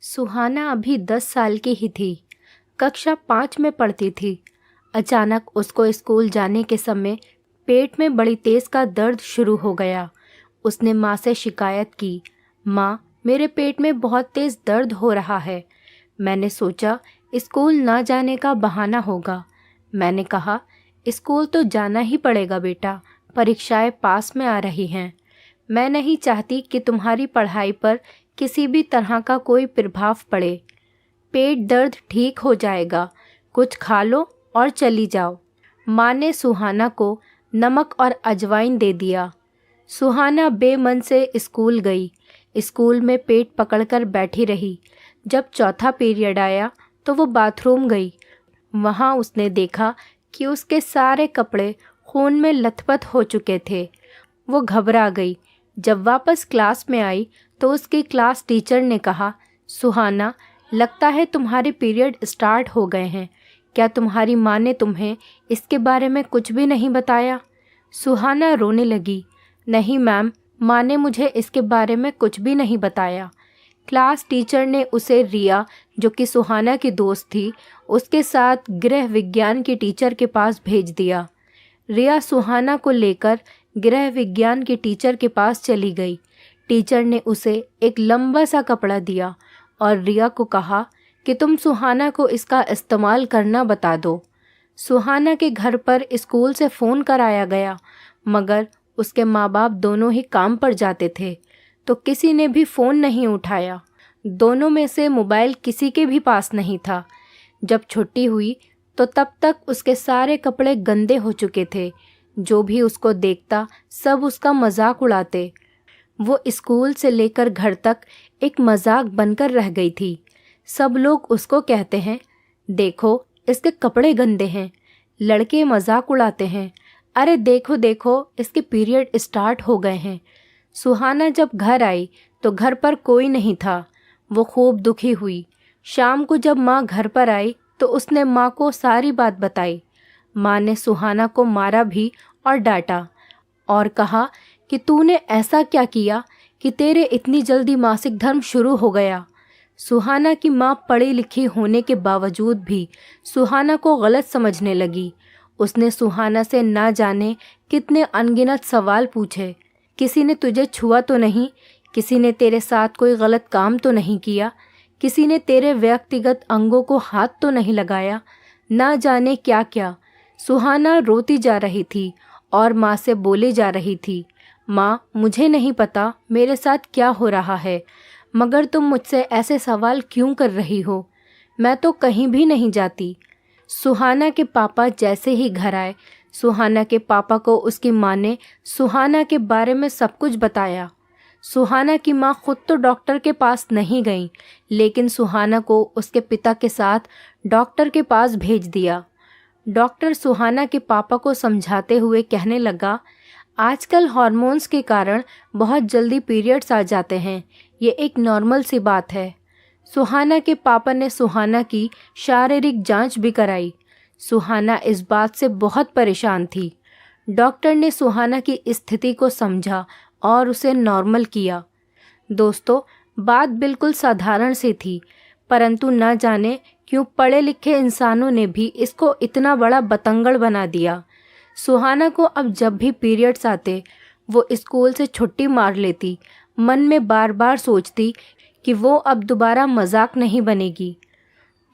सुहाना अभी 10 साल की ही थी। कक्षा 5 में पढ़ती थी। अचानक उसको स्कूल जाने के समय पेट में बड़ी तेज का दर्द शुरू हो गया। उसने माँ से शिकायत की, माँ, मेरे पेट में बहुत तेज दर्द हो रहा है। मैंने सोचा स्कूल ना जाने का बहाना होगा। मैंने कहा, स्कूल तो जाना ही पड़ेगा बेटा, परीक्षाएं पास में आ रही हैं। मैं नहीं चाहती कि तुम्हारी पढ़ाई पर किसी भी तरह का कोई प्रभाव पड़े। पेट दर्द ठीक हो जाएगा, कुछ खा लो और चली जाओ। माँ ने सुहाना को नमक और अजवाइन दे दिया। सुहाना बेमन से स्कूल गई। स्कूल में पेट पकड़कर बैठी रही। जब चौथा पीरियड आया तो वो बाथरूम गई। वहाँ उसने देखा कि उसके सारे कपड़े खून में लथपथ हो चुके थे। वो घबरा गई। जब वापस क्लास में आई तो उसकी क्लास टीचर ने कहा, सुहाना, लगता है तुम्हारे पीरियड स्टार्ट हो गए हैं। क्या तुम्हारी माँ ने तुम्हें इसके बारे में कुछ भी नहीं बताया? सुहाना रोने लगी। नहीं मैम, माँ ने मुझे इसके बारे में कुछ भी नहीं बताया। क्लास टीचर ने उसे रिया, जो कि सुहाना की दोस्त थी, उसके साथ गृह विज्ञान की टीचर के पास भेज दिया। रिया सुहाना को लेकर गृह विज्ञान के टीचर के पास चली गई। टीचर ने उसे एक लंबा सा कपड़ा दिया और रिया को कहा कि तुम सुहाना को इसका इस्तेमाल करना बता दो। सुहाना के घर पर स्कूल से फ़ोन कराया गया, मगर उसके माँ बाप दोनों ही काम पर जाते थे, तो किसी ने भी फ़ोन नहीं उठाया। दोनों में से मोबाइल किसी के भी पास नहीं था। जब छुट्टी हुई तो तब तक उसके सारे कपड़े गंदे हो चुके थे। जो भी उसको देखता सब उसका मजाक उड़ाते। वो स्कूल से लेकर घर तक एक मजाक बनकर रह गई थी। सब लोग उसको कहते हैं, देखो इसके कपड़े गंदे हैं। लड़के मजाक उड़ाते हैं, अरे देखो देखो इसके पीरियड स्टार्ट हो गए हैं। सुहाना जब घर आई तो घर पर कोई नहीं था। वो खूब दुखी हुई। शाम को जब माँ घर पर आई तो उसने माँ को सारी बात बताई। माँ ने सुहाना को मारा भी और डांटा और कहा कि तूने ऐसा क्या किया कि तेरे इतनी जल्दी मासिक धर्म शुरू हो गया। सुहाना की माँ पढ़ी लिखी होने के बावजूद भी सुहाना को गलत समझने लगी। उसने सुहाना से ना जाने कितने अनगिनत सवाल पूछे। किसी ने तुझे छुआ तो नहीं? किसी ने तेरे साथ कोई गलत काम तो नहीं किया? किसी ने तेरे व्यक्तिगत अंगों को हाथ तो नहीं लगाया? ना जाने क्या क्या। सुहाना रोती जा रही थी और माँ से बोले जा रही थी, माँ, मुझे नहीं पता मेरे साथ क्या हो रहा है, मगर तुम मुझसे ऐसे सवाल क्यों कर रही हो? मैं तो कहीं भी नहीं जाती। सुहाना के पापा जैसे ही घर आए, सुहाना के पापा को उसकी माँ ने सुहाना के बारे में सब कुछ बताया। सुहाना की माँ खुद तो डॉक्टर के पास नहीं गई, लेकिन सुहाना को उसके पिता के साथ डॉक्टर के पास भेज दिया। डॉक्टर सुहाना के पापा को समझाते हुए कहने लगा, आजकल हार्मोन्स के कारण बहुत जल्दी पीरियड्स आ जाते हैं, ये एक नॉर्मल सी बात है। सुहाना के पापा ने सुहाना की शारीरिक जांच भी कराई। सुहाना इस बात से बहुत परेशान थी। डॉक्टर ने सुहाना की स्थिति को समझा और उसे नॉर्मल किया। दोस्तों, बात बिल्कुल साधारण सी थी, परंतु न जाने क्यों पढ़े लिखे इंसानों ने भी इसको इतना बड़ा बतंगड़ बना दिया। सुहाना को अब जब भी पीरियड्स आते वो स्कूल से छुट्टी मार लेती। मन में बार बार सोचती कि वो अब दोबारा मजाक नहीं बनेगी।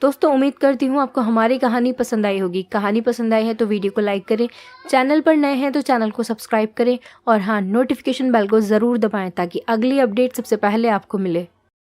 दोस्तों, उम्मीद करती हूँ आपको हमारी कहानी पसंद आई होगी। कहानी पसंद आई है तो वीडियो को लाइक करें, चैनल पर नए हैं तो चैनल को सब्सक्राइब करें और हाँ, नोटिफिकेशन बेल को ज़रूर दबाएं ताकि अगली अपडेट सबसे पहले आपको मिले।